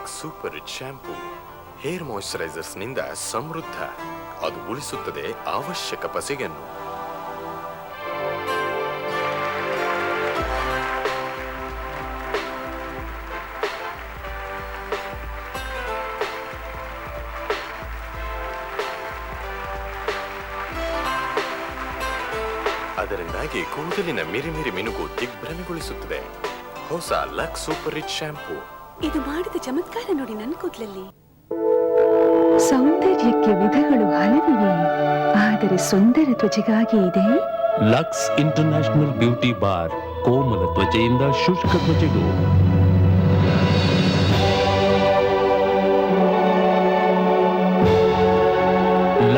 Lux super rich shampoo hair moisturizers ನಿಂದ ಸಮೃದ್ಧ. ಅದು ಉಳಿಸುತ್ತದೆ ಅವಶ್ಯಕ ಪಸೆಯನ್ನು. ಅದರಿಂದಾಗಿ ಕೂದಲಿನ ಮಿರಿಮಿರಿ ಮಿನುಗು ದಿಗ್ಭ್ರಮೆಗೊಳಿಸುತ್ತದೆ. ಹೊಸ ಲಕ್ಸ್ ಸೂಪರ್ ರಿಚ್ ಶಾಂಪೂ. ಇದು ಮಾಡಿದ ಚಮತ್ಕಾರ ನೋಡಿ ನನ್ನ ಕೂದಲಲ್ಲಿ. ಸೌಂದರ್ಯಕ್ಕೆ ವಿಧಗಳು ಹಲವಿವೆ, ಆದರೆ ಸುಂದರ ತ್ವಚೆಗಾಗಿ ಇದೆ ಲಕ್ಸ್ ಇಂಟರ್ನ್ಯಾಷನಲ್ ಬ್ಯೂಟಿ ಬಾರ್. ಕೋಮಲ ತ್ವಚೆಯಿಂದ ಶುಷ್ಕ ತ್ವಚೆಗೂ.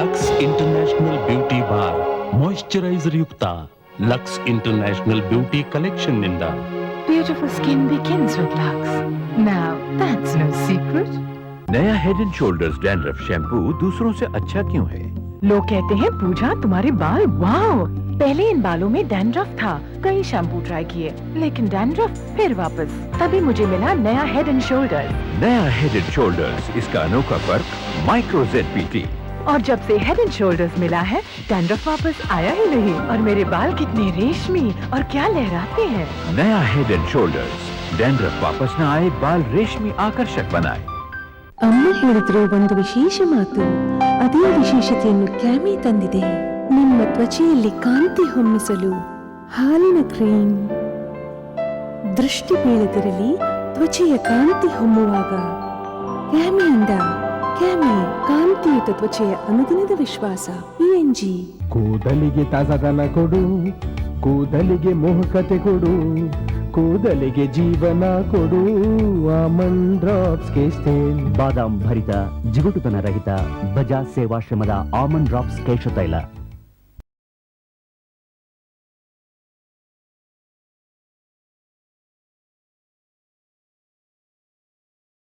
Lux international beauty bar moisturiser ಯುಕ್ತ ಲಕ್ಸ್ ಇಂಟರ್ನ್ಯಾಷನಲ್ ಬ್ಯೂಟಿ ಕಲೆಕ್ಷನ್ ನಿಂದ. Beautiful skin begins with Lux. Now that's no secret. नया head and shoulders dandruff shampoo दूसरों से अच्छा क्यों है? लोग कहते हैं पूजा तुम्हारे बाल वाव। पहले इन बालों में डैंड्रफ था, कई शैम्पू ट्राई किए लेकिन डैंड्रफ फिर वापस। तभी मुझे मिला नया हेड एंड शोल्डर्स। नया हेड एंड शोल्डर्स, इसका अनोखा फर्क माइक्रो ZPT। और जब से हेड एंड शोल्डर्स मिला है डैंड्रफ वापस आया ही नहीं और मेरे बाल कितने रेशमी और क्या लहराते हैं। नया हेड एंड शोल्डर्स, डैंड्रफ वापस न आए, बाल रेशमी आकर्षक बनाए। ಅಮ್ಮ ಹೇಳಿದ್ರು ಒಂದು ವಿಶೇಷ ಮಾತು. ಅದೇ ವಿಶೇಷತೆಯನ್ನು ಕ್ಯಾಮಿ ತಂದಿದೆ. ನಿಮ್ಮ ತ್ವಚೆಯಲ್ಲಿ ಕಾಂತಿ ಹೊಮ್ಮಿಸಲು ಹಾಲಿನ ಕ್ರೀಮ್. ದೃಷ್ಟಿ ಬೀಳದಿರಲಿ, ತ್ವಚೆಯ ಕಾಂತಿ ಹೊಮ್ಮುವಾಗ ಕ್ಯಾಮಿಯಿಂದ. ಕ್ಯಾಮಿ ಕಾಂತಿಯುತ ತ್ವಚೆಯ ಅನುದಿನದ ವಿಶ್ವಾಸ. PNG. ಕೂದಲಿಗೆ ತಾಜಾದನ ಕೊಡು, ಕೂದಲಿಗೆ ಮೋಹಕತೆ ಕೊಡು, ಕೂದಲಿಗೆ ಜೀವನ ಕೊಡು. ಆಮಂಡ್ ಡ್ರಾಪ್ಸ್ ಕೇಶ್ ಬಾದಾಮ್ ಭರಿತ ಜಿಗುಟುತನ ರಹಿತ ಬಜಾಜ್ ಸೇವಾಶ್ರಮದ ಆಮಂಡ್ ಡ್ರಾಪ್ಸ್ ಕೇಶ ತೈಲ.